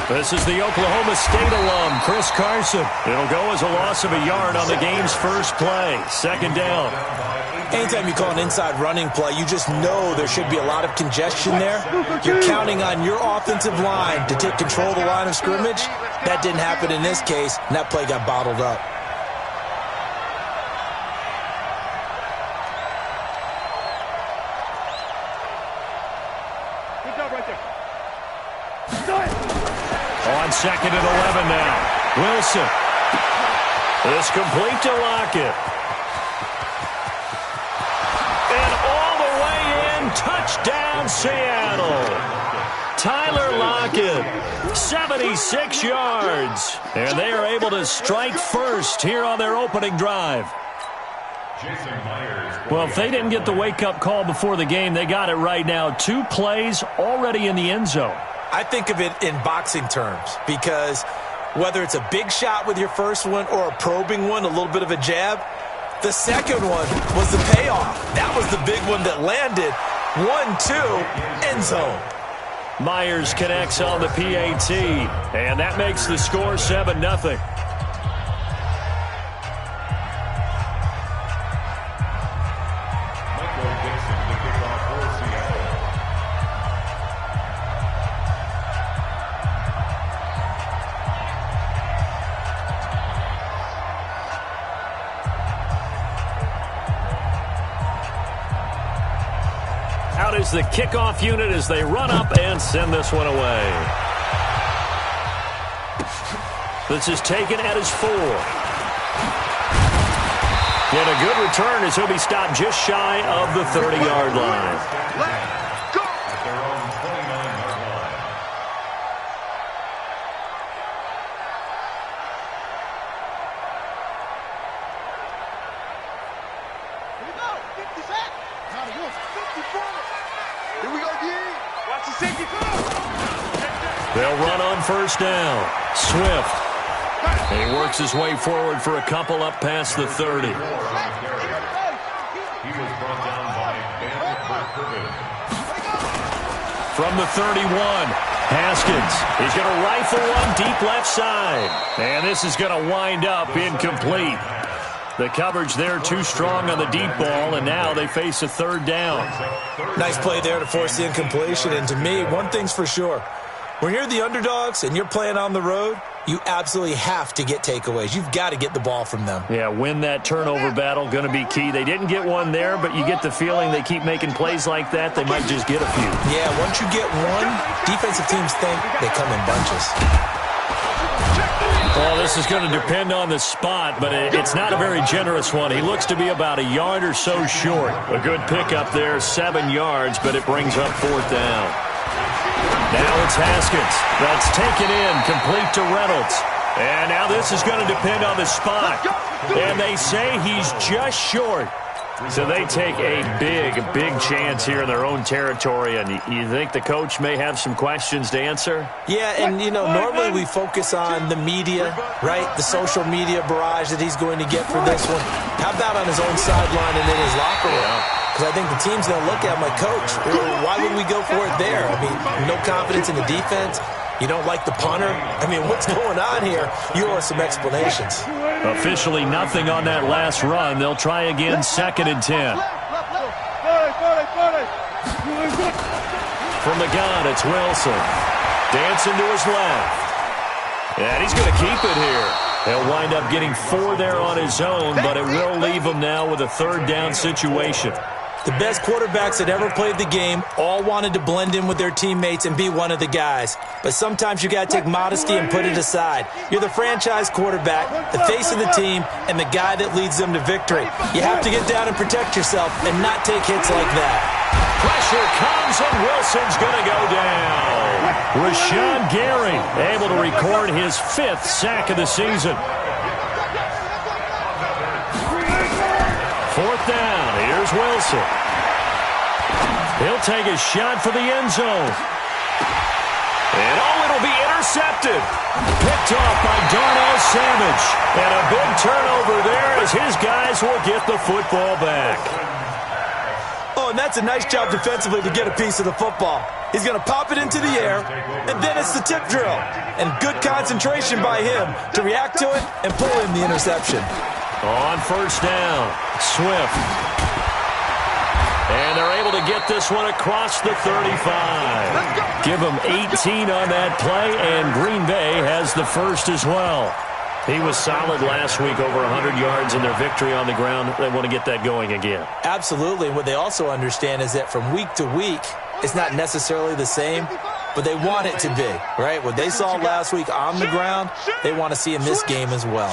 This is the Oklahoma State alum, Chris Carson. It'll go as a loss of a yard on the game's first play. Second down. Anytime you call an inside running play, you just know there should be a lot of congestion there. You're counting on your offensive line to take control of the line of scrimmage. That didn't happen in this case, and that play got bottled up. On second and 11 now. Wilson. It's complete to Lockett. And all the way in, touchdown Seattle. Tyler Lockett, 76 yards. And they are able to strike first here on their opening drive. Well, if they didn't get the wake-up call before the game, they got it right now. 2 plays already in the end zone. I think of it in boxing terms because whether it's a big shot with your first one or a probing one, a little bit of a jab, the second one was the payoff. That was the big one that landed. 1-2, end zone. Myers connects on the PAT, and that makes the score 7-0. Out is the kickoff unit as they run up and send this one away. This is taken at his 4. And a good return as he'll be stopped just shy of the 30-yard line. They'll run on first down. Swift. And he works his way forward for a couple up past the 30. From the 31, Haskins. He's going to rifle one deep left side. And this is going to wind up incomplete. The coverage there too strong on the deep ball, and now they face a third down. Nice play there to force the incompletion. And to me, one thing's for sure. When you're the underdogs and you're playing on the road, you absolutely have to get takeaways. You've got to get the ball from them. Yeah, win that turnover battle, going to be key. They didn't get one there, but you get the feeling they keep making plays like that, they might just get a few. Yeah, once you get one, defensive teams think they come in bunches. Well, this is going to depend on the spot, but it's not a very generous one. He looks to be about a yard or so short. A good pickup there, 7 yards, but it brings up fourth down. Now it's Haskins. That's taken in, complete to Reynolds. And now this is going to depend on the spot. And they say he's just short. So they take a big chance here in their own territory. And you think the coach may have some questions to answer? Yeah, and, you know, normally we focus on the media, right? The social media barrage that he's going to get for this one. How about on his own sideline and in his locker room? Because I think the team's going to look at him like, Coach, why would we go for it there? I mean, no confidence in the defense. You don't like the punter? I mean, what's going on here? You owe us some explanations. Officially nothing on that last run. They'll try again, 2nd and 10. From the gun, it's Wilson. Dancing to his left. And he's going to keep it here. He'll wind up getting 4 there on his own, but it will leave him now with a third down situation. The best quarterbacks that ever played the game all wanted to blend in with their teammates and be one of the guys. But sometimes you got to take modesty and put it aside. You're the franchise quarterback, the face of the team, and the guy that leads them to victory. You have to get down and protect yourself and not take hits like that. Pressure comes, and Wilson's going to go down. Rashawn Gary able to record his 5th sack of the season. 4th down. Here's Wilson. He'll take a shot for the end zone. And it'll be intercepted. Picked off by Darnell Savage. And a big turnover there as his guys will get the football back. Oh, Oh, and that's a nice job defensively to get a piece of the football. He's going to pop it into the air, and then it's the tip drill. And good concentration by him to react to it and pull in the interception. On first down, Swift. And they're able to get this one across the 35. Give them 18 on that play, and Green Bay has the first as well. He was solid last week, over 100 yards in their victory on the ground. They want to get that going again. Absolutely. And what they also understand is that from week to week, it's not necessarily the same, but they want it to be, right? What they saw last week on the ground, they want to see in this game as well.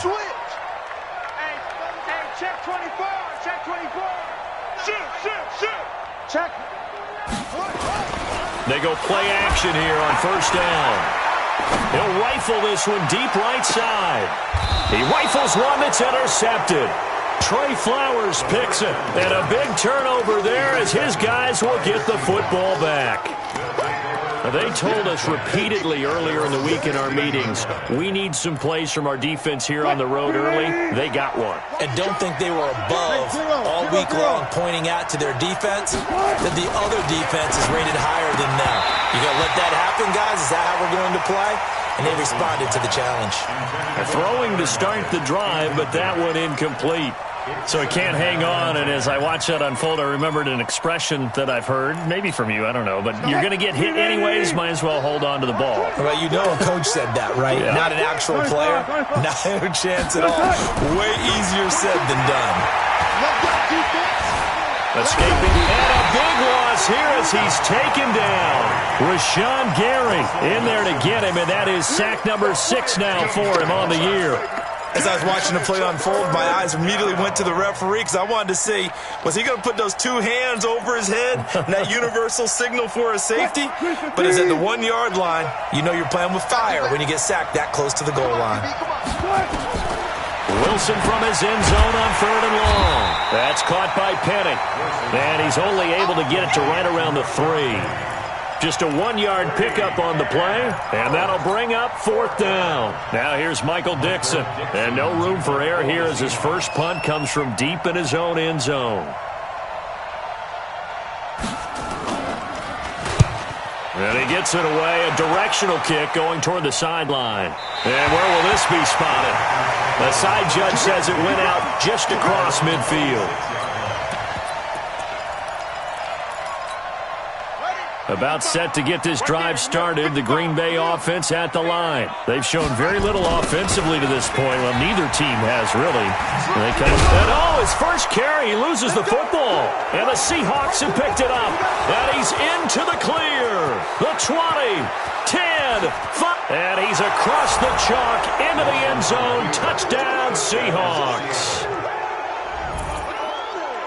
Check 24. Check 24. Shoot. Check. They go play action here on first down. He'll rifle this one deep right side. He rifles one that's intercepted. Trey Flowers picks it. And a big turnover there as his guys will get the football back. They told us repeatedly earlier in the week in our meetings, we need some plays from our defense here on the road early. They got one. And don't think they were above all week long pointing out to their defense that the other defense is rated higher than them. You going to let that happen, guys? Is that how we're going to play? And they responded to the challenge. Throwing to start the drive, but that one incomplete. So he can't hang on, and as I watch that unfold, I remembered an expression that I've heard, maybe from you, I don't know, but you're going to get hit anyways, might as well hold on to the ball. Well, you know a coach said that, right? Yeah. Not an actual player. Not a chance at all. Way easier said than done. Escaping, and a big loss here as he's taken down. Rashawn Gary in there to get him, and that is sack number 6 now for him on the year. As I was watching the play unfold, my eyes immediately went to the referee because I wanted to see, was he going to put those 2 hands over his head and that universal signal for a safety? But it's at the 1-yard line. You know you're playing with fire when you get sacked that close to the goal line. Wilson from his end zone on 3rd and long. That's caught by Penny. And he's only able to get it to right around the 3. Just a 1-yard pickup on the play, and that'll bring up 4th down. Now here's Michael Dixon, and no room for error here as his first punt comes from deep in his own end zone. And he gets it away, a directional kick going toward the sideline. And where will this be spotted? The side judge says it went out just across midfield. About set to get this drive started, the Green Bay offense at the line. They've shown very little offensively to this point. Well, neither team has, really. They come, and his first carry, he loses the football. And the Seahawks have picked it up. And he's into the clear. The 20, 10, 5. And he's across the chalk into the end zone. Touchdown, Seahawks.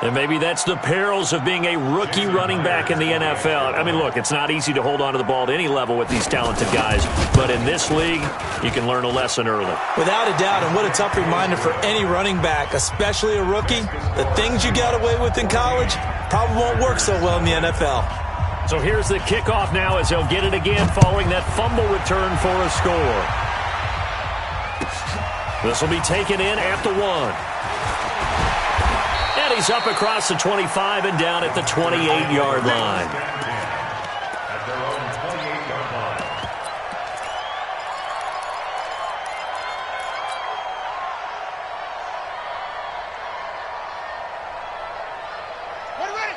And maybe that's the perils of being a rookie running back in the NFL. I mean, look, it's not easy to hold on to the ball at any level with these talented guys. But in this league, you can learn a lesson early. Without a doubt, and what a tough reminder for any running back, especially a rookie. The things you got away with in college probably won't work so well in the NFL. So here's the kickoff now as he'll get it again following that fumble return for a score. This will be taken in at the 1. And he's up across the 25 and down at the 28-yard line.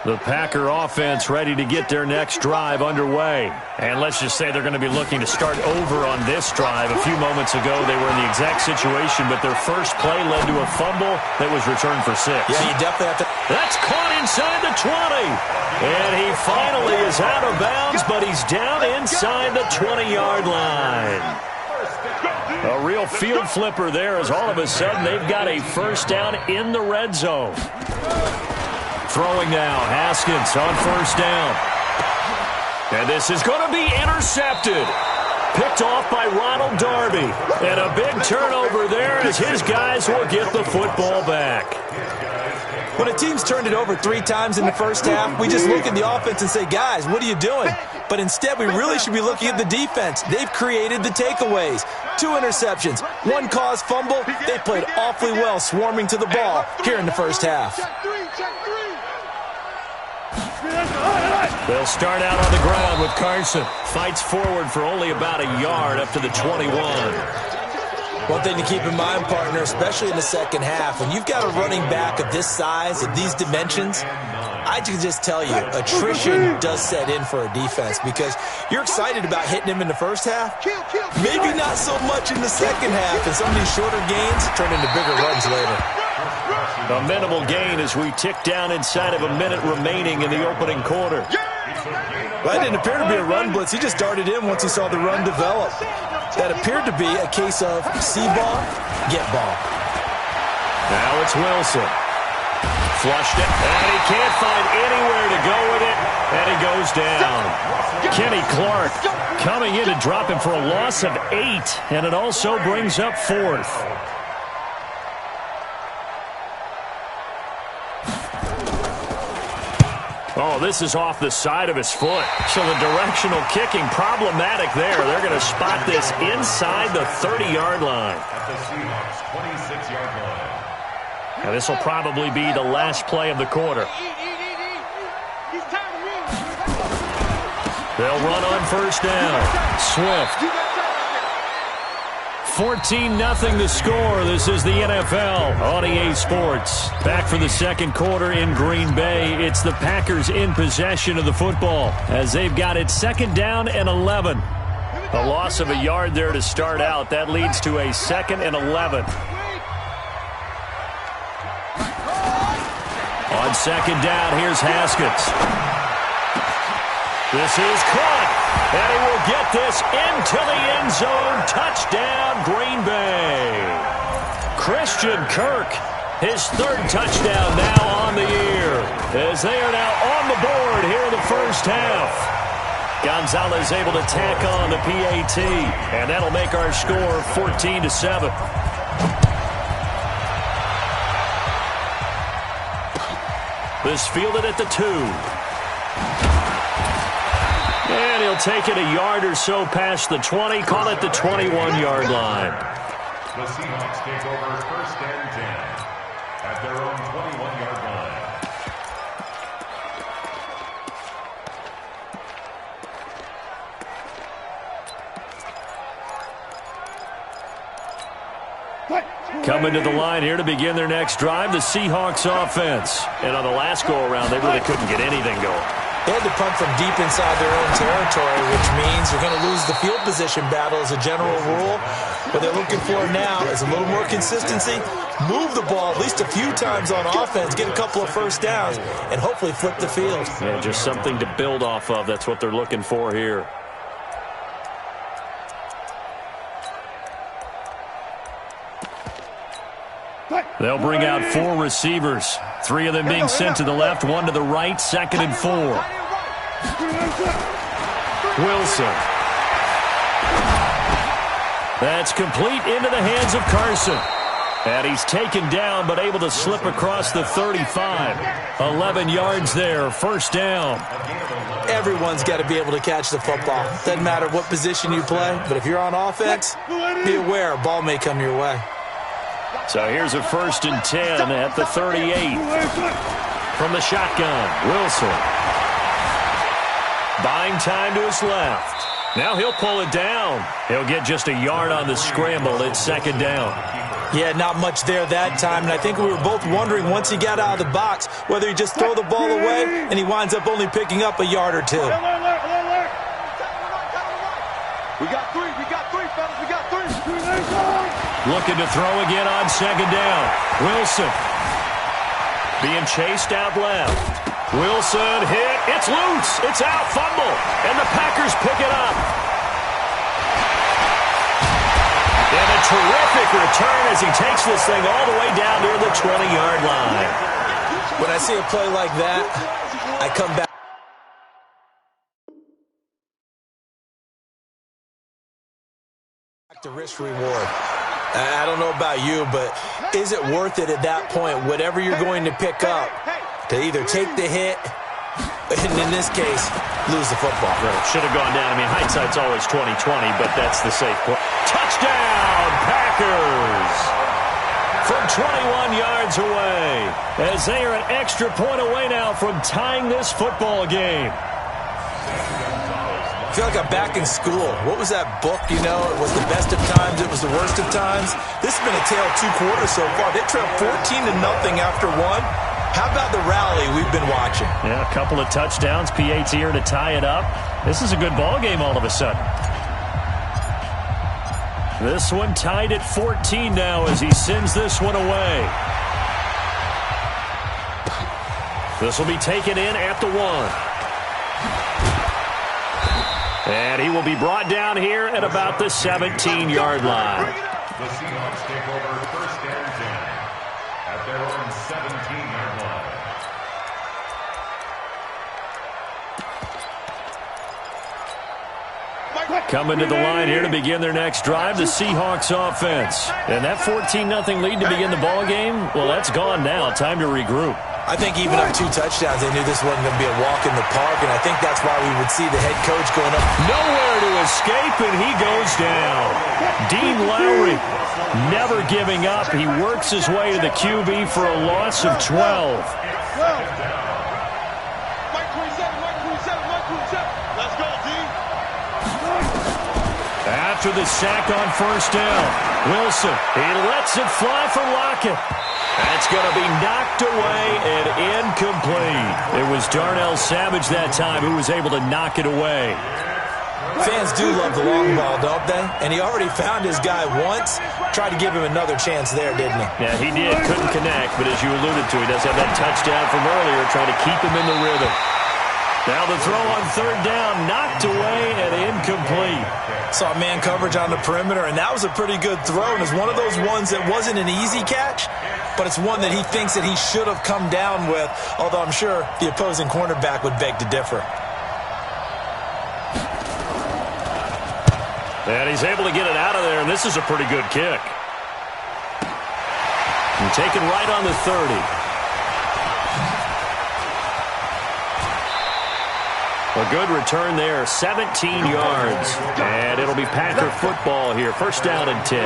The Packer offense ready to get their next drive underway. And let's just say they're going to be looking to start over on this drive. A few moments ago, they were in the exact situation, but their first play led to a fumble that was returned for 6. Yeah, you definitely have to. That's caught inside the 20. And he finally is out of bounds, but he's down inside the 20-yard line. A real field flipper there as all of a sudden they've got a first down in the red zone. Throwing now, Haskins on first down. And this is going to be intercepted. Picked off by Ronald Darby. And a big turnover there as his guys will get the football back. When a team's turned it over 3 times in the first half, we just look at the offense and say, guys, what are you doing? But instead, we really should be looking at the defense. They've created the takeaways. 2 interceptions, 1 caused fumble. They played awfully well swarming to the ball here in the first half. They'll start out on the ground with Carson. Fights forward for only about a yard up to the 21. One thing to keep in mind, partner, especially in the second half, when you've got a running back of this size, of these dimensions, I can just tell you, attrition does set in for a defense because you're excited about hitting him in the first half. Maybe not so much in the second half, and some of these shorter gains turn into bigger runs later. A minimal gain as we tick down inside of a minute remaining in the opening quarter. Well, that didn't appear to be a run blitz. He just darted in once he saw the run develop. That appeared to be a case of see ball, get ball. Now it's Wilson. Flushed it, and he can't find anywhere to go with it, and he goes down. Kenny Clark coming in to drop him for a loss of 8, and it also brings up 4th. Oh, this is off the side of his foot. So the directional kicking problematic there. They're going to spot this inside the 30-yard line. At the Seahawks 26-yard line. Now this will probably be the last play of the quarter. They'll run on first down. Swift. 14-0 the score. This is the NFL on EA Sports. Back for the second quarter in Green Bay. It's the Packers in possession of the football as they've got it second down and 11. A loss of a yard there to start out. That leads to a 2nd and 11. On second down, here's Haskins. This is caught, and he will get this into the end zone. Touchdown, Green Bay. Christian Kirk, his 3rd touchdown now on the year, as they are now on the board here in the first half. Gonzalez able to tack on the PAT, and that'll make our score 14-7. This fielded at the 2. And he'll take it a yard or so past the 20, call it the 21-yard line. The Seahawks take over 1st and 10 at their own 21-yard line. Coming to the line here to begin their next drive, the Seahawks offense. And on the last go-around, they really couldn't get anything going. They had to punt from deep inside their own territory, which means you're going to lose the field position battle as a general rule. What they're looking for now is a little more consistency, move the ball at least a few times on offense, get a couple of first downs, and hopefully flip the field. Yeah, just something to build off of. That's what they're looking for here. They'll bring out 4 receivers. 3 of them being sent to the left, 1 to the right, 2nd and 4. Wilson. That's complete into the hands of Carson. And he's taken down, but able to slip across the 35. 11 yards there, first down. Everyone's got to be able to catch the football. Doesn't matter what position you play, but if you're on offense, be aware a ball may come your way. So here's a 1st and 10 at the 38. From the shotgun, Wilson. Buying time to his left. Now he'll pull it down. He'll get just a yard on the scramble. It's 2nd down. Yeah, not much there that time, and I think we were both wondering once he got out of the box whether he just throw the ball away and he winds up only picking up a yard or 2. We got 3, fellas, we got 3. Looking to throw again on 2nd down. Wilson. Being chased out left. Wilson hit. It's loose. It's out. Fumble. And the Packers pick it up. And a terrific return as he takes this thing all the way down near the 20-yard line. When I see a play like that, I come back. The risk reward. I don't know about you, but is it worth it at that point, whatever you're going to pick up, to either take the hit, and in this case, lose the football? Right. Should have gone down. I mean, hindsight's always 20/20, but that's the safe point. Touchdown, Packers! From 21 yards away. as they are an extra point away now from tying this football game. I feel like I'm back in school. What was that book, you know? It was the best of times, it was the worst of times. This has been a tale of 2 quarters so far. They trailed 14-0 after one. How about the rally we've been watching? Yeah, a couple of touchdowns, PAT here to tie it up. This is a good ball game all of a sudden. This one tied at 14 now as he sends this one away. This will be taken in at the 1. And he will be brought down here at about the 17-yard line. The Seahawks take over first and 10 at their own 17-yard line. Coming to the line here to begin their next drive, the Seahawks offense. And that 14-0 lead to begin the ball game, well, that's gone now. Time to regroup. I think even up 2 touchdowns, they knew this wasn't going to be a walk in the park, and I think that's why we would see the head coach going up. Nowhere to escape, and he goes down. Dean Lowry never giving up. He works his way to the QB for a loss of 12. After the sack on first down, Wilson, he lets it fly for Lockett. That's going to be knocked away and incomplete. It was Darnell Savage that time who was able to knock it away. Fans do love the long ball, don't they? And he already found his guy once. Tried to give him another chance there, didn't he? Yeah, he did. Couldn't connect, but as you alluded to, he does have that touchdown from earlier, trying to keep him in the rhythm. Now the throw on third down, knocked away and incomplete. Saw man coverage on the perimeter, and that was a pretty good throw. And it's one of those ones that wasn't an easy catch, but it's one that he thinks that he should have come down with, although I'm sure the opposing cornerback would beg to differ. And he's able to get it out of there, and this is a pretty good kick. And taken right on the 30. A good return there, 17 yards. And it'll be Packer football here. First down and 10.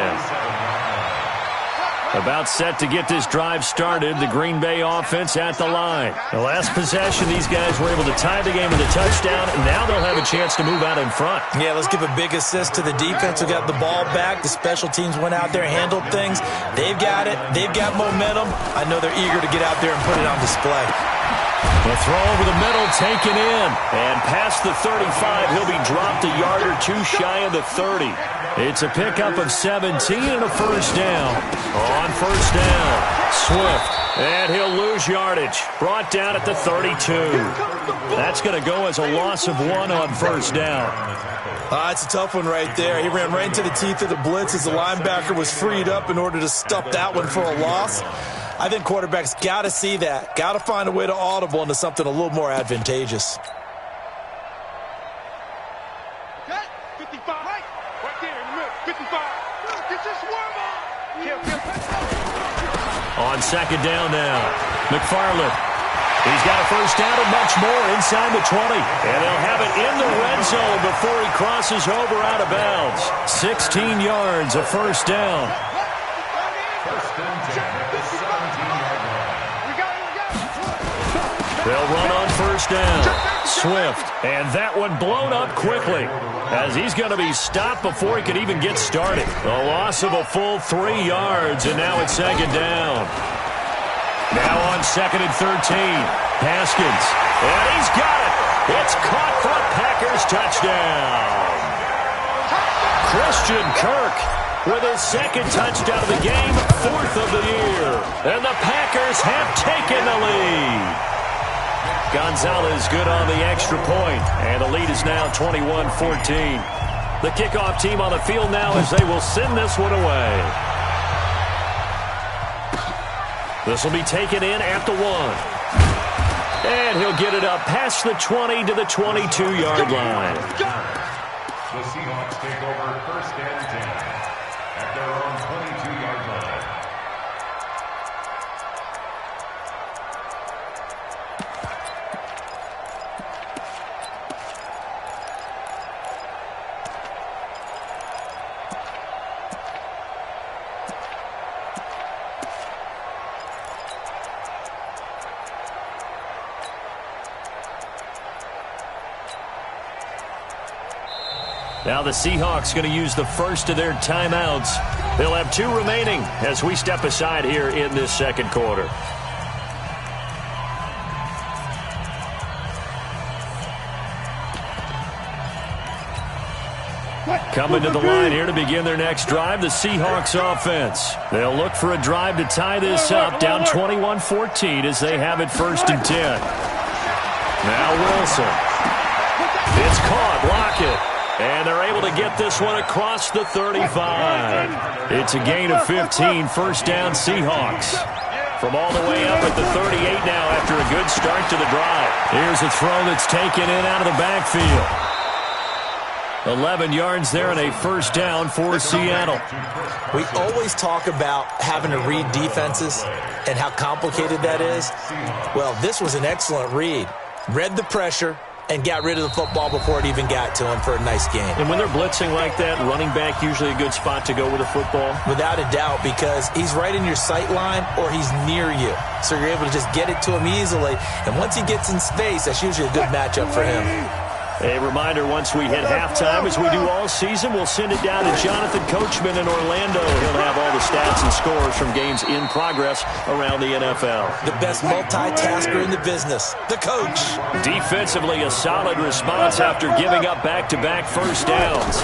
About set to get this drive started. The Green Bay offense at the line. The last possession, these guys were able to tie the game with a touchdown, and now they'll have a chance to move out in front. Yeah, let's give a big assist to the defense who got the ball back. The special teams went out there, handled things. They've got it. They've got momentum. I know they're eager to get out there and put it on display. The throw over the middle, taken in. And past the 35, he'll be dropped a yard or 2 shy of the 30. It's a pickup of 17 and a first down. On first down, Swift. And he'll lose yardage. Brought down at the 32. That's going to go as a loss of 1 on first down. It's a tough one right there. He ran right into the teeth of the blitz as the linebacker was freed up in order to stuff that one for a loss. I think quarterbacks got to see that. Got to find a way to audible into something a little more advantageous. Okay, 55. Right there in the middle. 55. Get your swerve on. On second down now, McFarland. He's got a first down and much more inside the 20. And they'll have it in the red zone before he crosses over out of bounds. 16 yards, a first down. They'll run on first down. Swift. And that one blown up quickly as he's going to be stopped before he could even get started. A loss of a full 3 yards, and now it's second down. Now on second and 13. Haskins. And he's got it. It's caught for a Packers touchdown. Christian Kirk with his second touchdown of the game, 4th of the year. And the Packers have taken the lead. Gonzalez good on the extra point, and the lead is now 21-14. The kickoff team on the field now as they will send this one away. This will be taken in at the 1. And he'll get it up past the 20 to the 22-yard line. The Seahawks take over first and 10 at their own 22-yard line. Now the Seahawks going to use the first of their timeouts. They'll have 2 remaining as we step aside here in this second quarter. Coming to the line here to begin their next drive, the Seahawks offense. They'll look for a drive to tie this up, down 21-14 as they have it 1st and 10. Now Wilson. It's caught. Lockett. And they're able to get this one across the 35. It's a gain of 15, 1st down Seahawks. From all the way up at the 38 now after a good start to the drive. Here's a throw that's taken in out of the backfield. 11 yards there and a 1st down for Seattle. We always talk about having to read defenses and how complicated that is. Well, this was an excellent read. Read the pressure and got rid of the football before it even got to him for a nice game. And when they're blitzing like that, running back usually a good spot to go with a football? Without a doubt, because he's right in your sight line or he's near you. So you're able to just get it to him easily. And once he gets in space, that's usually a good matchup for him. A reminder, once we hit halftime, as we do all season, we'll send it down to Jonathan Coachman in Orlando. He'll have all the stats and scores from games in progress around the NFL. The best multitasker in the business, the coach. Defensively, a solid response after giving up back-to-back 1st downs.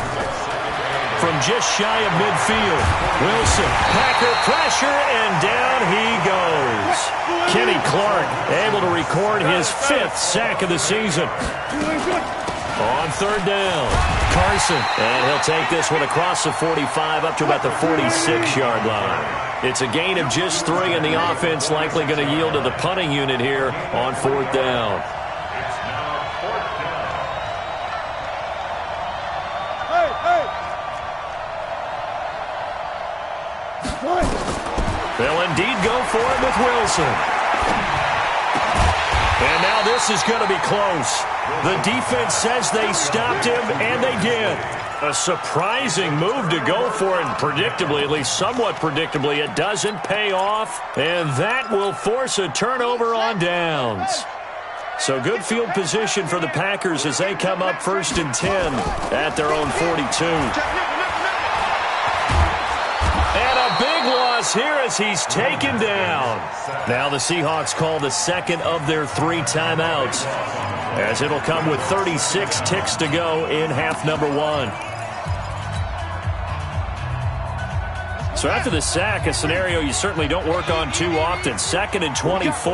From just shy of midfield, Wilson, Packer pressure, and down he goes. Kenny Clark able to record his 5th sack of the season. On 3rd down, Carson. And he'll take this one across the 45 up to about the 46-yard line. It's a gain of just 3, and the offense likely going to yield to the punting unit here on 4th down. It's now 4th down. They'll indeed go for it with Wilson. And now this is going to be close. The defense says they stopped him, and they did. A surprising move to go for it, and predictably, at least somewhat predictably, it doesn't pay off, and that will force a turnover on downs. So good field position for the Packers as they come up 1st and 10 at their own 42. And a big loss here as he's taken down. Now the Seahawks call the 2nd of their 3 timeouts, as it'll come with 36 ticks to go in half number 1. So after the sack, a scenario you certainly don't work on too often. 2nd and 24.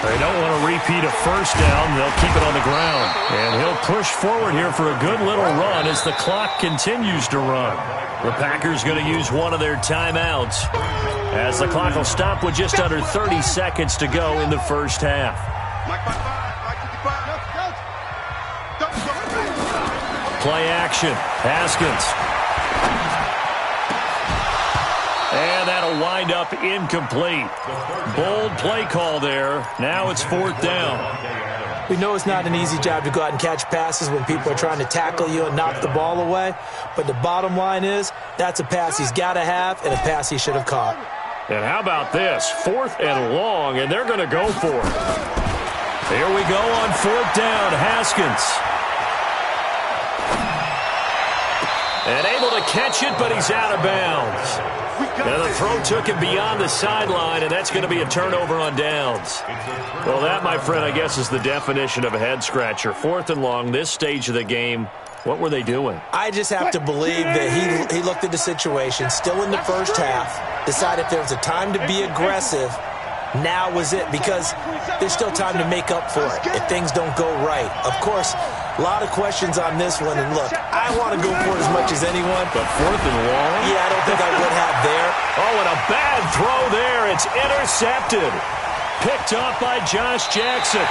They don't want to repeat a 1st down. They'll keep it on the ground. And he'll push forward here for a good little run as the clock continues to run. The Packers going to use one of their timeouts, as the clock will stop with just under 30 seconds to go in the 1st half. Play action. Haskins. And that'll wind up incomplete. Bold play call there. Now it's 4th down. We know it's not an easy job to go out and catch passes when people are trying to tackle you and knock the ball away. But the bottom line is, that's a pass he's got to have and a pass he should have caught. And how about this? 4th and long, and they're going to go for it. Here we go on 4th down. Haskins. And able to catch it, but he's out of bounds. Now the throw took him beyond the sideline, and that's going to be a turnover on downs. Well, that, my friend, I guess is the definition of a head-scratcher. 4th and long, this stage of the game. What were they doing? I just have to believe that he looked at the situation, still in the 1st half, decided if there was a time to be aggressive, now was it, because there's still time to make up for it if things don't go right. Of course, a lot of questions on this one, and look, I want to go for it as much as anyone. But 4th and long? Yeah, I don't think I would have there. Oh, and a bad throw there. It's intercepted. Picked up by Josh Jackson.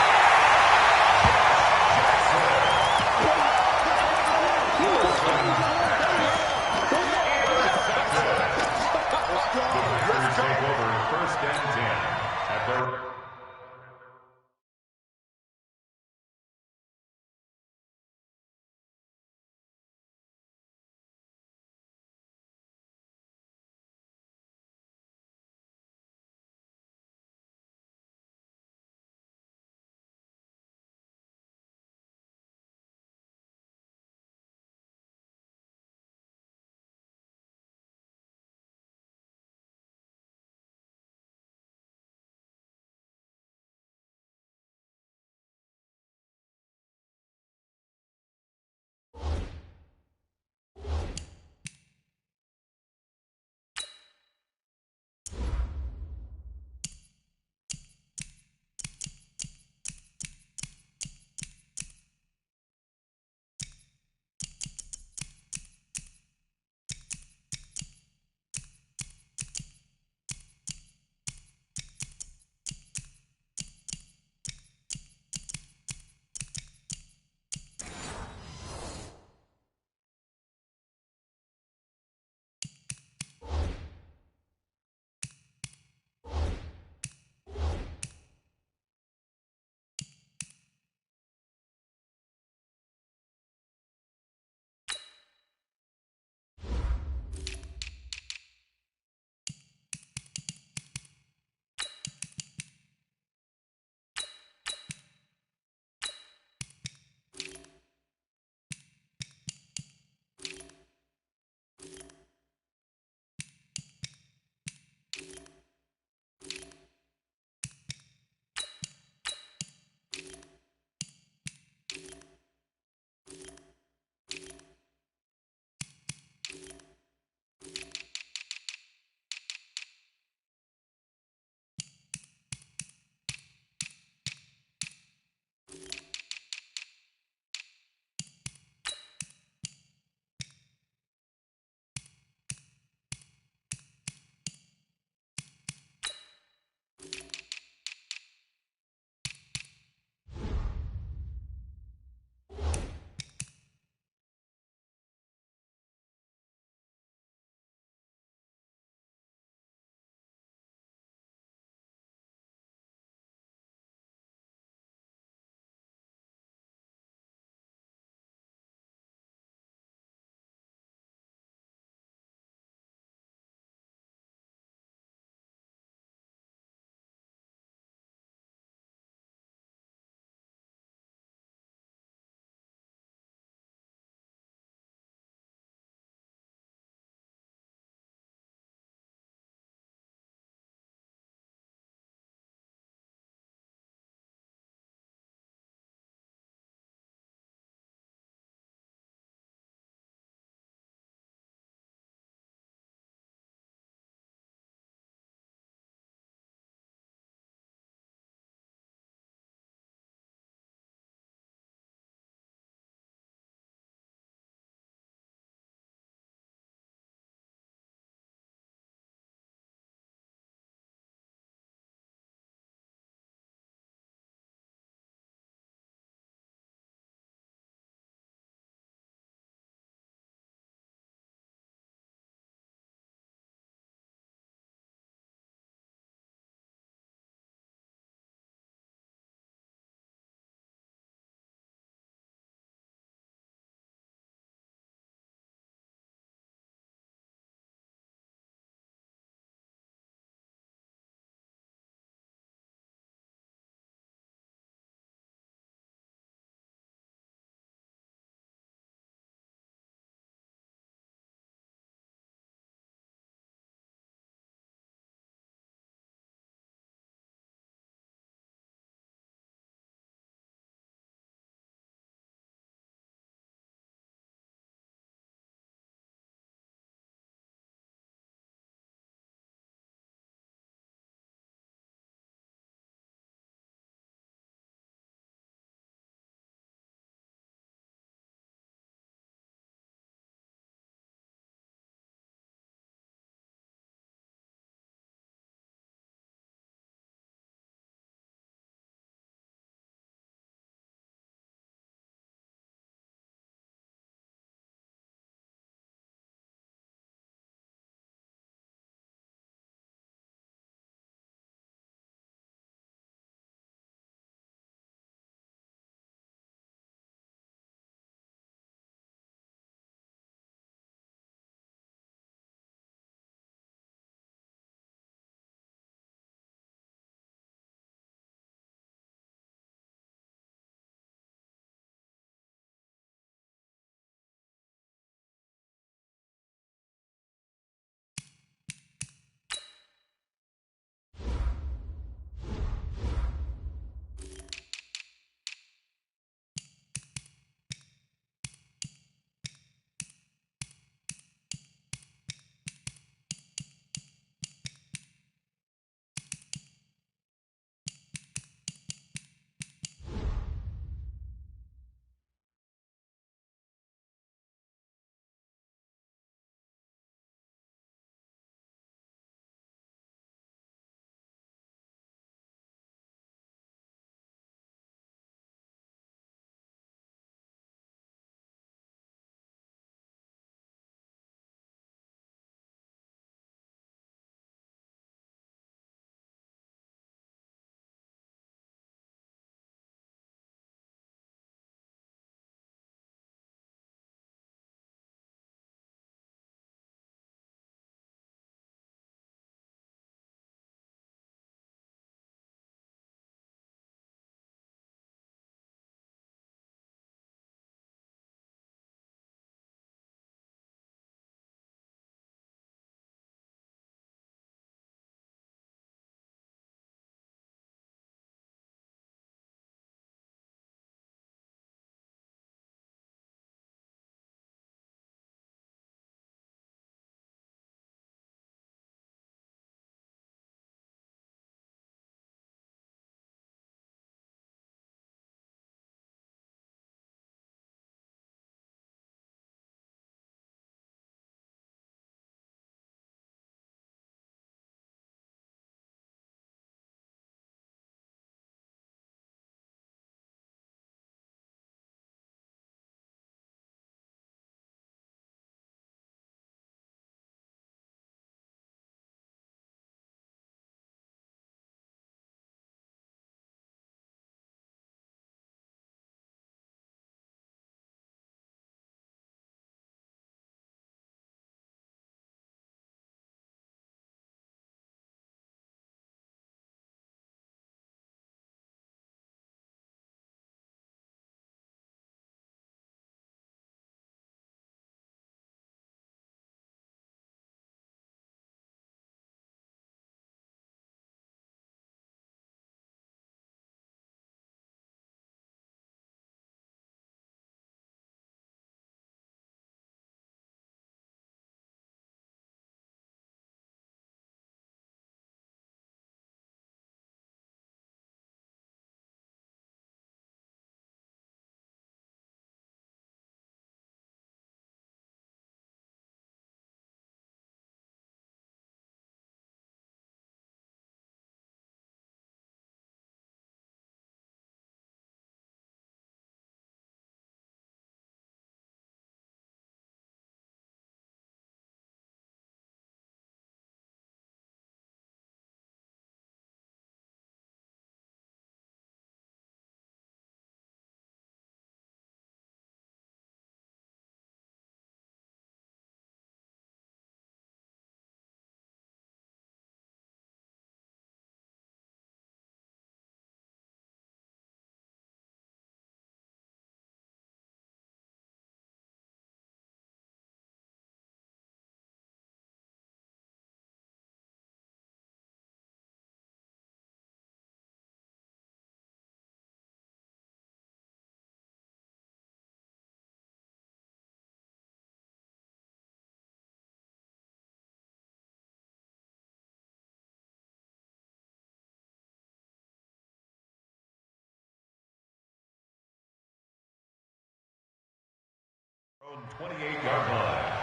28-yard line.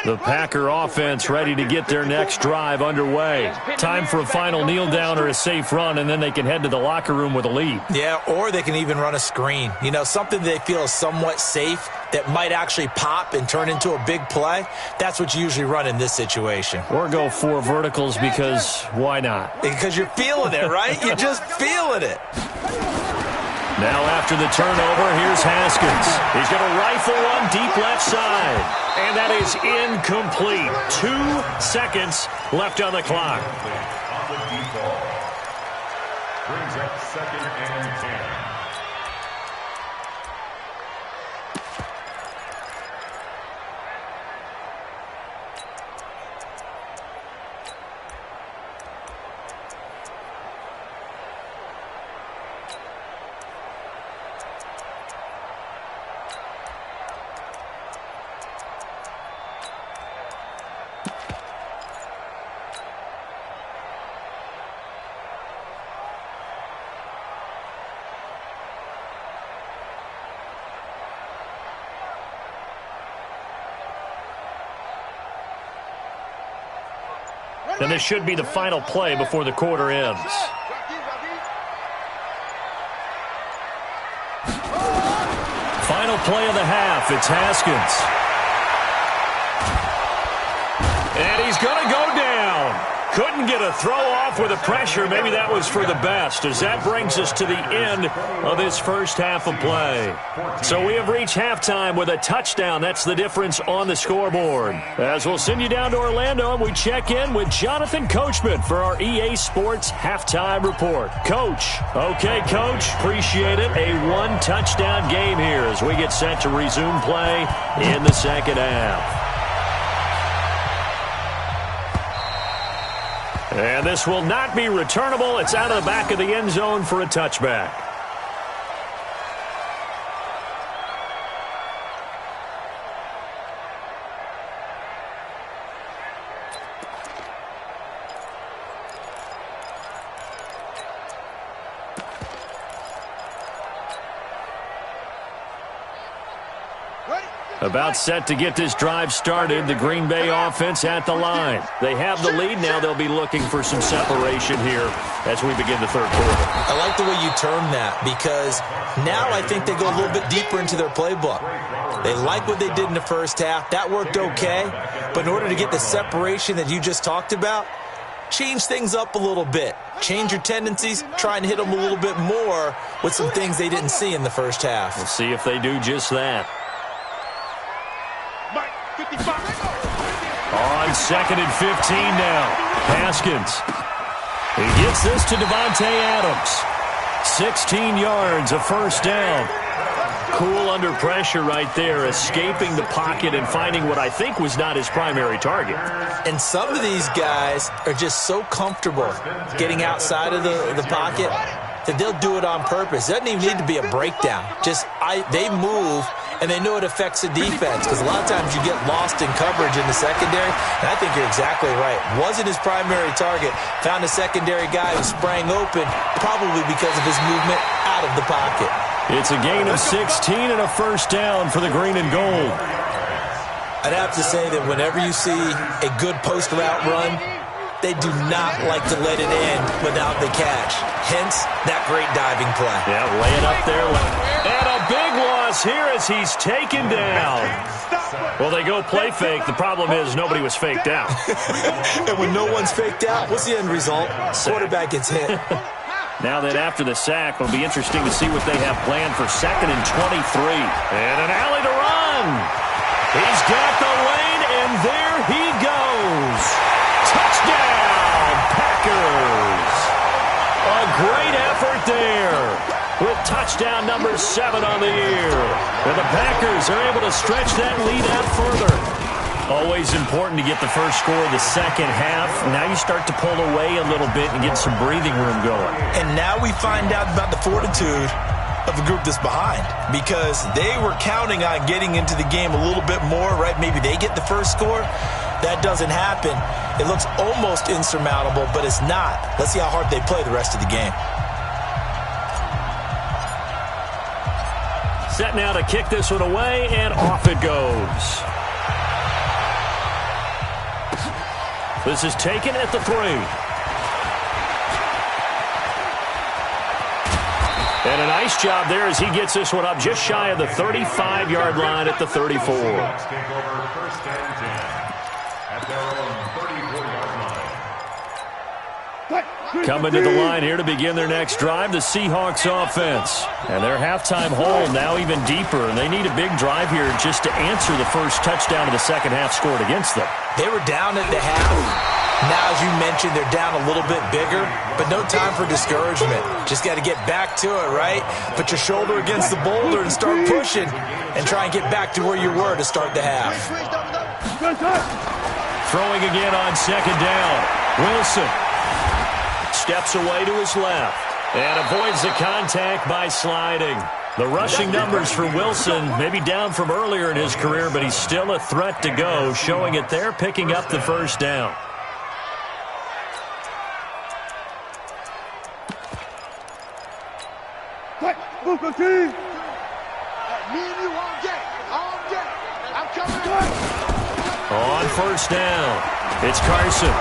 The Packer offense ready to get their next drive underway. Time for a final kneel down or a safe run, and then they can head to the locker room with a lead. Yeah, or they can even run a screen. You know, something they feel is somewhat safe that might actually pop and turn into a big play. That's what you usually run in this situation. Or go 4 verticals because why not? Because you're feeling it, right? You're just feeling it. Now after the turnover, here's Haskins. He's going to rifle one deep left side. And that is incomplete. 2 seconds left on the clock. On the default. Brings up 2nd and 10. And this should be the final play before the quarter ends. Final play of the half. It's Haskins. And he's going to go down. Couldn't get a throw off with the pressure. Maybe that was for the best, as that brings us to the end of this first half of play. So we have reached halftime with a touchdown. That's the difference on the scoreboard. As we'll send you down to Orlando, and we check in with Jonathan Coachman for our EA Sports Halftime Report. Coach. Okay, Coach. Appreciate it. A 1-touchdown game here as we get set to resume play in the second half. And this will not be returnable. It's out of the back of the end zone for a touchback. About set to get this drive started. The Green Bay offense at the line. They have the lead. Now they'll be looking for some separation here as we begin the third quarter. I like the way you term that, because now I think they go a little bit deeper into their playbook. They like what they did in the first half. That worked okay. But in order to get the separation that you just talked about, change things up a little bit. Change your tendencies. Try and hit them a little bit more with some things they didn't see in the first half. We'll see if they do just that. On 2nd and 15 now. Haskins. He gets this to Devontae Adams. 16 yards, a first down. Cool under pressure right there, escaping the pocket and finding what I think was not his primary target. And some of these guys are just so comfortable getting outside of the pocket that they'll do it on purpose. It doesn't even need to be a breakdown. They move, and they know it affects the defense, because a lot of times you get lost in coverage in the secondary, and I think you're exactly right. Wasn't his primary target. Found a secondary guy who sprang open, probably because of his movement out of the pocket. It's a gain of 16 and a first down for the green and gold. I'd have to say that whenever you see a good post route run, they do not like to let it end without the catch. Hence, that great diving play. Yeah, lay it up there. And a big loss here as he's taken down. Well, they go play fake. The problem is nobody was faked out. And when no one's faked out, what's the end result? Quarterback gets hit. Now that after the sack, it'll be interesting to see what they have planned for 2nd and 23. And an alley to run. He's got the lane, and there he goes. Touchdown, Packers. A great effort there with touchdown number 7 on the year. And the Packers are able to stretch that lead out further. Always important to get the first score of the second half. Now you start to pull away a little bit and get some breathing room going. And now we find out about the fortitude of the group that's behind, because they were counting on getting into the game a little bit more, right? Maybe they get the first score. That doesn't happen. It looks almost insurmountable, but it's not. Let's see how hard they play the rest of the game. Set now to kick this one away, and off it goes. This is taken at the 3. And a nice job there as he gets this one up just shy of the 35-yard line at the 34. Take over first and 10 at their own 34-yard line. Coming to the line here to begin their next drive, the Seahawks offense. And their halftime hole now even deeper, and they need a big drive here just to answer the first touchdown of the second half scored against them. They were down at the half. Now, as you mentioned, they're down a little bit bigger, but no time for discouragement. Just got to get back to it, right? Put your shoulder against the boulder and start pushing and try and get back to where you were to start the half. Throwing again on second down. Wilson steps away to his left and avoids the contact by sliding. The rushing numbers for Wilson maybe down from earlier in his career, but he's still a threat to go, showing it there, picking up the first down. Me and you all day. I'm coming. On first down, it's Carson.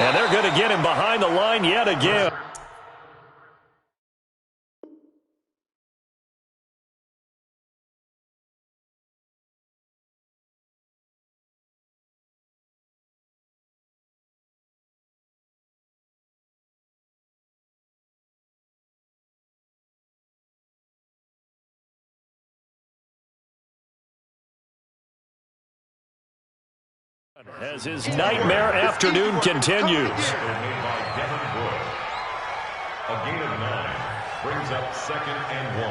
And they're going to get him behind the line yet again. As his nightmare afternoon continues. A gain of 9 brings up second and 1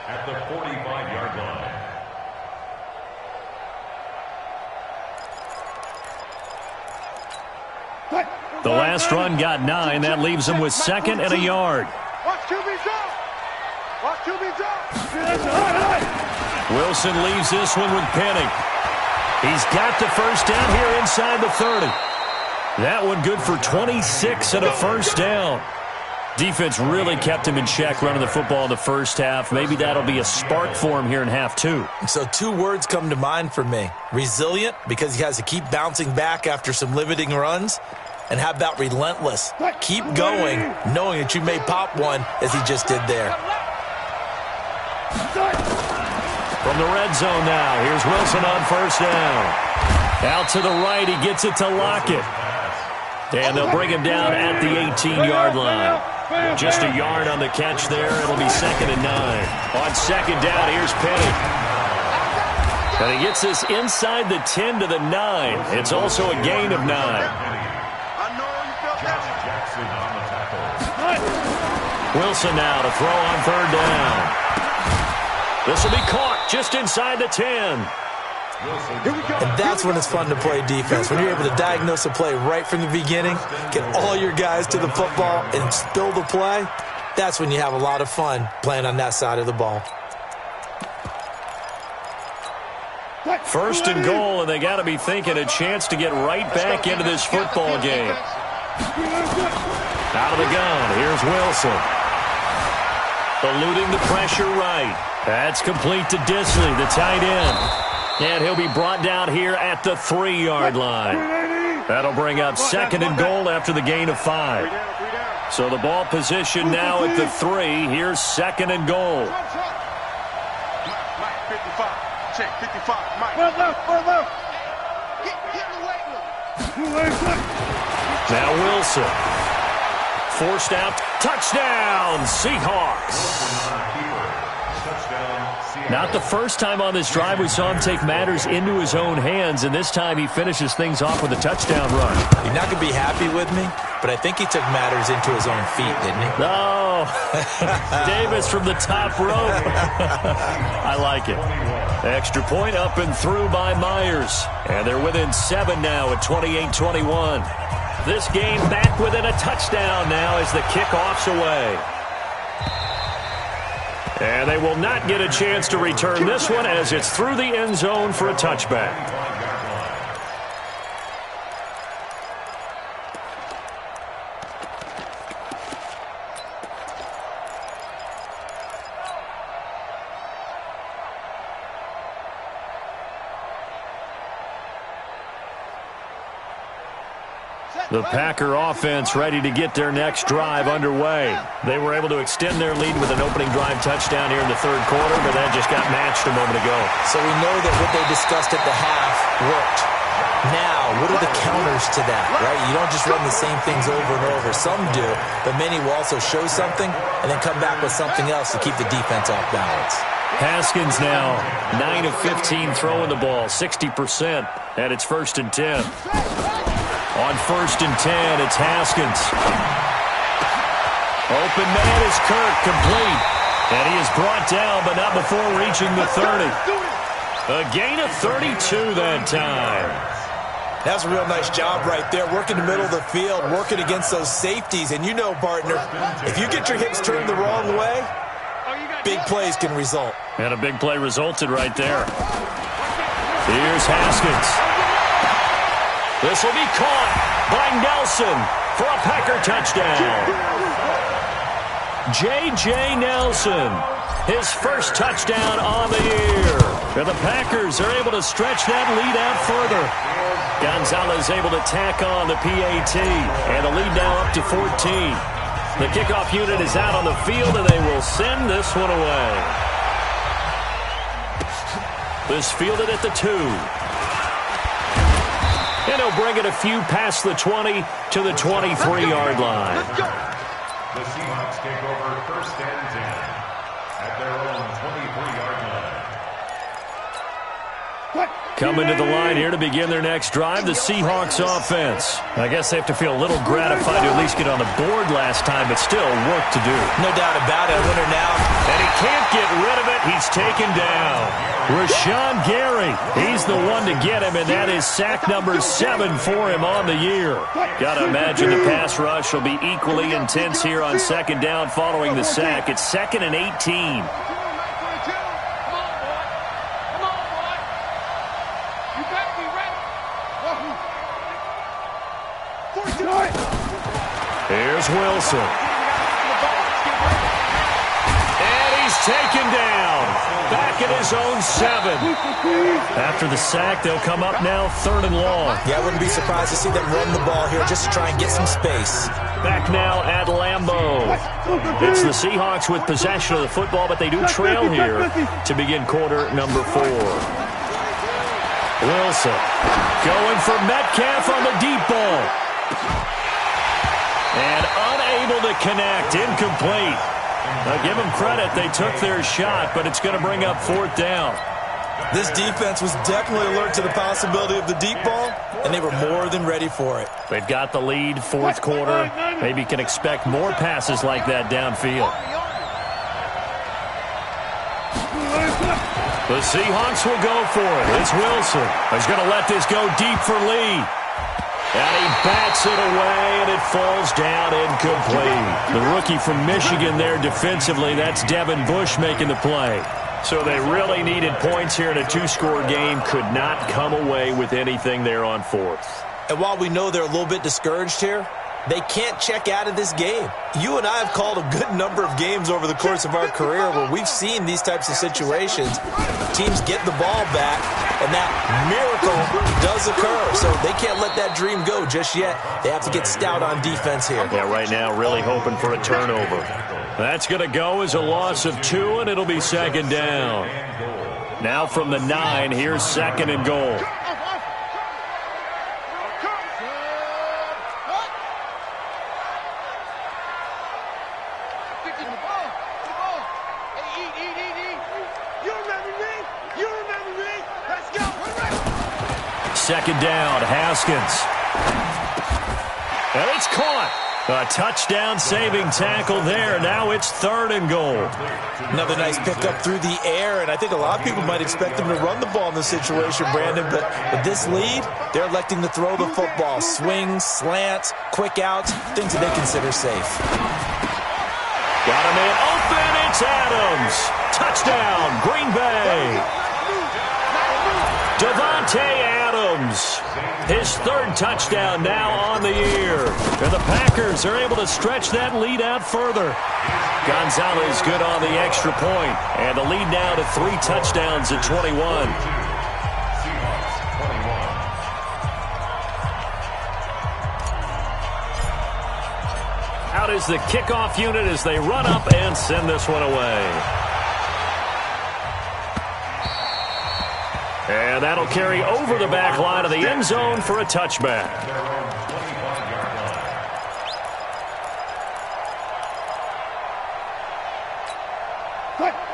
at the 45-yard line. The last run got 9. That leaves him with second and a yard. Wilson leaves this one with Penning. He's got the first down here inside the 30. That one good for 26 and a first down. Defense really kept him in check running the football in the first half. Maybe that'll be a spark for him here in half 2. So 2 words come to mind for me. Resilient, because he has to keep bouncing back after some limiting runs. And how about relentless? Keep going, knowing that you may pop one as he just did there. From the red zone now, here's Wilson on first down. Out to the right, he gets it to Lockett. And they'll bring him down at the 18-yard line. Just a yard on the catch there. It'll be second and 9. On second down, here's Penning. And he gets this inside the 10 to the 9. It's also a gain of 9. Wilson now to throw on third down. This will be caught just inside the 10. And that's when it's fun to play defense. When you're able to diagnose a play right from the beginning, get all your guys to the football, and spill the play, that's when you have a lot of fun playing on that side of the ball. First and goal, and they got to be thinking a chance to get right back into this football game. Out of the gun, here's Wilson. Eluding the pressure right. That's complete to Disley, the tight end. And he'll be brought down here at the 3-yard line. That'll bring up second and goal after the gain of 5. So the ball position now at the 3. Here's second and goal. Mike, 55. Check, 55. Mike. Get in the weight room. Now Wilson. Forced out. Touchdown, Seahawks. Not the first time on this drive we saw him take matters into his own hands, and this time he finishes things off with a touchdown run. You're not going to be happy with me, but I think he took matters into his own feet, didn't he? No. Davis from the top rope. I like it. Extra point up and through by Myers. And they're within 7 now at 28-21. This game back within a touchdown now as the kickoff's away. And they will not get a chance to return this one as it's through the end zone for a touchback. The Packer offense ready to get their next drive underway. They were able to extend their lead with an opening drive touchdown here in the third quarter, but that just got matched a moment ago. So we know that what they discussed at the half worked. Now, what are the counters to that, right? You don't just run the same things over and over. Some do, but many will also show something and then come back with something else to keep the defense off balance. Haskins now 9 of 15 throwing the ball, 60%, and it's 1st and 10. On 1st and 10, it's Haskins. Open man is Kirk, complete. And he is brought down, but not before reaching the 30. A gain of 32 that time. That's a real nice job right there, working the middle of the field, working against those safeties. And you know, partner, if you get your hips turned the wrong way, big plays can result. And a big play resulted right there. Here's Haskins. This will be caught by Nelson for a Packer touchdown. J.J. Nelson, his first touchdown on the year. And the Packers are able to stretch that lead out further. Gonzalez able to tack on the PAT, and the lead now up to 14. The kickoff unit is out on the field, and they will send this one away. This fielded at the 2. And he'll bring it a few past the 20 to the 23-yard line. The Seahawks take over 1st and 10 at their own 23-yard line. Coming to the line here to begin their next drive, the Seahawks offense. I guess they have to feel a little gratified to at least get on the board last time, but still work to do. No doubt about it. A winner now. And he can't get rid of it. He's taken down. Rashawn Gary, he's the one to get him, and that is sack number 7 for him on the year. Got to imagine the pass rush will be equally intense here on 2nd down following the sack. It's 2nd and 18. Here's Wilson. And he's taken down. Back at his own 7. After the sack, they'll come up now 3rd and long. Yeah, I wouldn't be surprised to see them run the ball here just to try and get some space. Back now at Lambeau. It's the Seahawks with possession of the football, but they do trail here to begin quarter number 4. Wilson going for Metcalf on the deep ball. And unable to connect, incomplete. Now give them credit, they took their shot, but it's going to bring up 4th down. This defense was definitely alert to the possibility of the deep ball, and they were more than ready for it. They've got the lead, 4th quarter. Maybe can expect more passes like that downfield. The Seahawks will go for it. It's Wilson. He's going to let this go deep for Lee. And he bats it away, and it falls down incomplete. The rookie from Michigan there defensively, that's Devin Bush making the play. So they really needed points here in a 2-score game. Could not come away with anything there on 4th. And while we know they're a little bit discouraged here, they can't check out of this game. You and I have called a good number of games over the course of our career where we've seen these types of situations. Teams get the ball back, and that miracle does occur. So they can't let that dream go just yet. They have to get stout on defense here. Yeah, right now really hoping for a turnover. That's going to go as a loss of 2, and it'll be 2nd down. Now from the 9, here's 2nd and goal. Second down, Haskins. And it's caught. A touchdown-saving tackle there. Now it's 3rd and goal. Another nice pickup through the air, and I think a lot of people might expect them to run the ball in this situation, Brandon, but with this lead, they're electing to throw the football. Swings, slants, quick outs, things that they consider safe. Got a man open. It's Adams. Touchdown, Green Bay. Davante Adams, his 3rd touchdown now on the year. And the Packers are able to stretch that lead out further. Gonzalez good on the extra point. And the lead now to 3 touchdowns at 21. is the kickoff unit as they run up and send this one away. And that'll carry over the back line of the end zone for a touchback.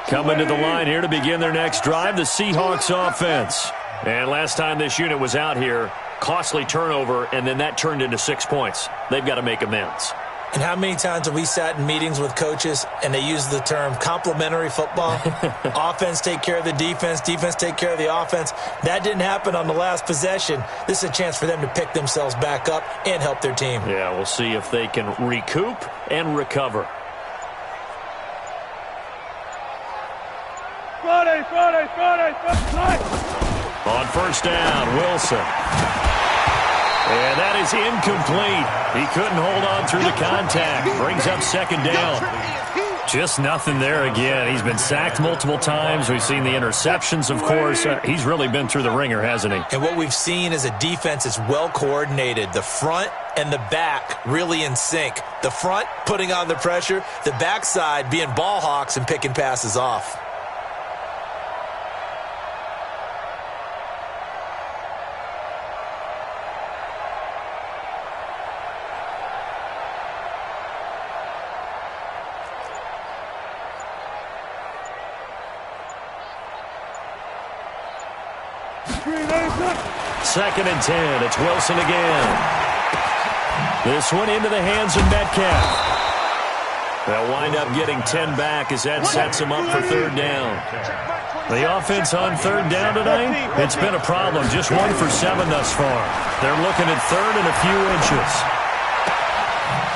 Coming to the line here to begin their next drive, the Seahawks offense. And last time this unit was out here, costly turnover, and then that turned into 6 points. They've got to make amends. And how many times have we sat in meetings with coaches and they use the term complementary football? Offense take care of the defense, defense take care of the offense. That didn't happen on the last possession. This is a chance for them to pick themselves back up and help their team. Yeah, we'll see if they can recoup and recover. Friday. On first down, Wilson. And that is incomplete. He couldn't hold on through the contact. Brings up second down. Just nothing there again. He's been sacked multiple times. We've seen the interceptions, of course. He's really been through the ringer, hasn't he? And what we've seen is a defense that's well coordinated. The front and the back really in sync. The front putting on the pressure. The backside being ball hawks and picking passes off. Second and 10. It's Wilson again. This one into the hands of Metcalf. They'll wind up getting 10 back as that sets them up for third down. The offense on third down tonight, it's been a problem. Just 1 for 7 thus far. They're looking at third and a few inches.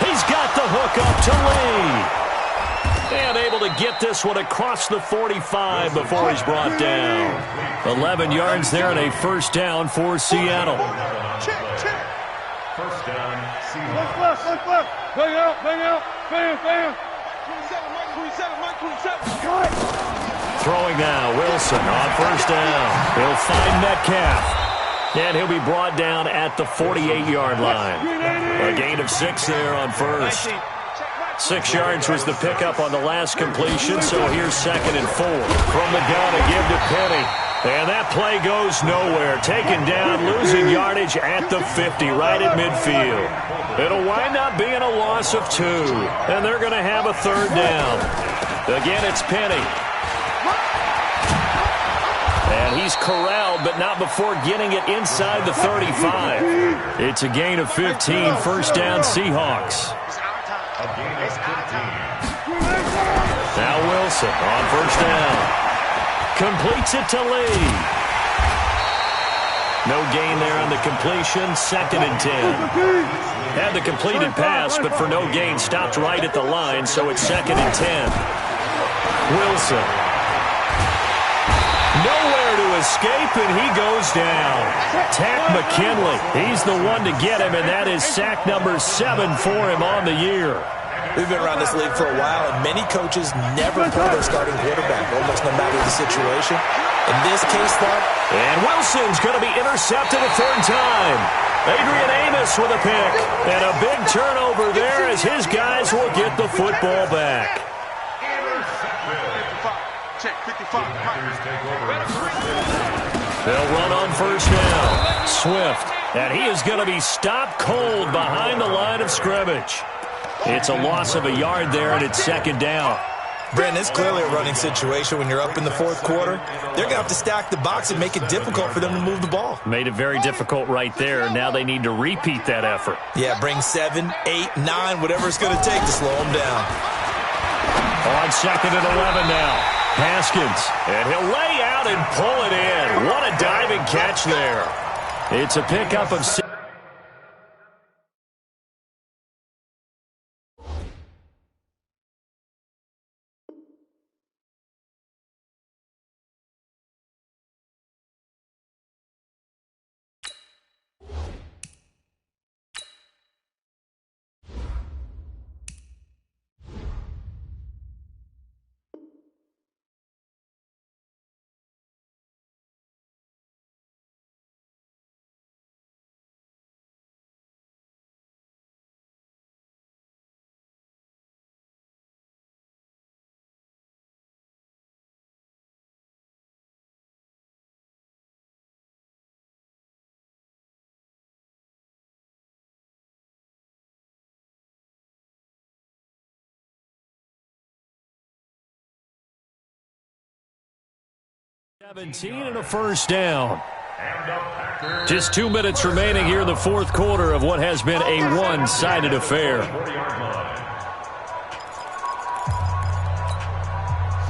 He's got the hook up to Lee. And able to get this one across the 45 before he's brought down. 11 yards there and a first down for Seattle. Check. First down, Seahawks. Left. Bang out. Bam. 27. Throwing now, Wilson on first down. He'll find Metcalf. And he'll be brought down at the 48-yard line. A gain of 6 there on first. 6 yards was the pickup on the last completion, so here's second and 4. From the gun to give to Penny. And that play goes nowhere. Taken down, losing yardage at the 50, right at midfield. It'll wind up being a loss of 2, and they're going to have a third down. Again, it's Penny. And he's corralled, but not before getting it inside the 35. It's a gain of 15, first down Seahawks. A gain of 15. Now Wilson on first down. Completes it to Lee. No gain there on the completion. Second and 10. Had the completed pass, but for no gain, stopped right at the line, so it's second and 10. Wilson. Nowhere to escape, and he goes down. Tack McKinley. He's the one to get him, and that is sack number 7 for him on the year. We've been around this league for a while, and many coaches never pull their starting quarterback, almost no matter the situation. In this case, though. And Wilson's going to be intercepted a third time. Adrian Amos with a pick. And a big turnover there as his guys will get the football back. Check 55. They'll run on first down. Swift. And he is going to be stopped cold behind the line of scrimmage. It's a loss of a yard there, and it's second down. Brandon, it's clearly a running situation when you're up in the fourth quarter. They're going to have to stack the box and make it difficult for them to move the ball. Made it very difficult right there. Now they need to repeat that effort. Yeah, bring 7, 8, 9, whatever it's going to take to slow them down. On second and 11 now. Haskins. And he'll lay out and pull it in. What a diving catch there. It's a pickup of 6. 17 and a first down. Just 2 minutes remaining here in the fourth quarter of what has been a one-sided affair.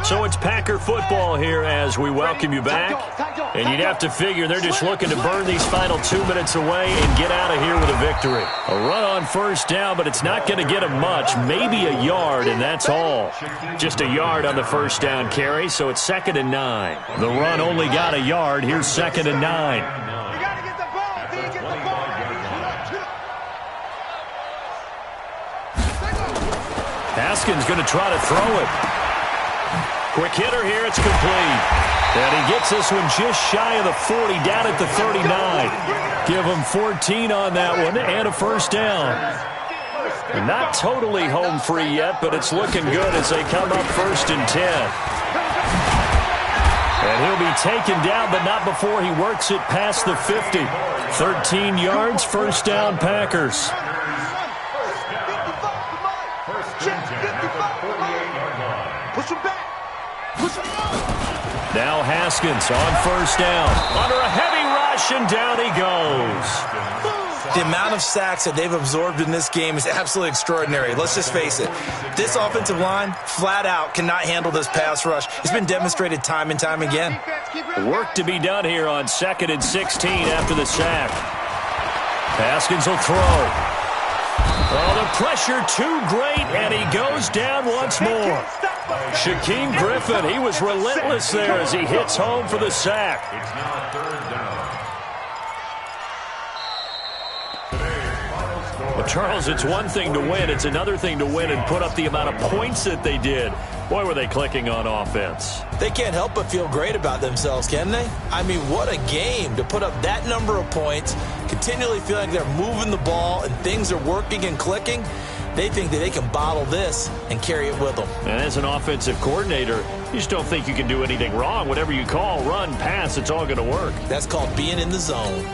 So it's Packer football here as we welcome you back. And you'd have to figure they're just looking to burn these final 2 minutes away and get out of here with a victory. A run on first down, but it's not going to get them much. Maybe a yard, and that's all. Just a yard on the first down carry, so it's 2nd and 9. The run only got a yard. Here's 2nd and 9. Haskins going to try to throw it. Quick hitter here, it's complete. And he gets this one just shy of the 40, down at the 39. Give him 14 on that one and a first down. Not totally home free yet, but it's looking good as they come up 1st and 10. And he'll be taken down, but not before he works it past the 50. 13 yards, first down Packers. Now Haskins on first down. Under a heavy rush, and down he goes. The amount of sacks that they've absorbed in this game is absolutely extraordinary. Let's just face it. This offensive line, flat out, cannot handle this pass rush. It's been demonstrated time and time again. Work to be done here on 2nd and 16 after the sack. Haskins will throw. Oh, the pressure too great, and he goes down once more. Shaquem Griffin, he was relentless there as he hits home for the sack. It's now 3rd down. Well, Charles, it's one thing to win. It's another thing to win and put up the amount of points that they did. Boy, were they clicking on offense. They can't help but feel great about themselves, can they? I mean, what a game to put up that number of points, continually feeling like they're moving the ball and things are working and clicking. They think that they can bottle this and carry it with them. And as an offensive coordinator, you just don't think you can do anything wrong. Whatever you call, run, pass, it's all going to work. That's called being in the zone.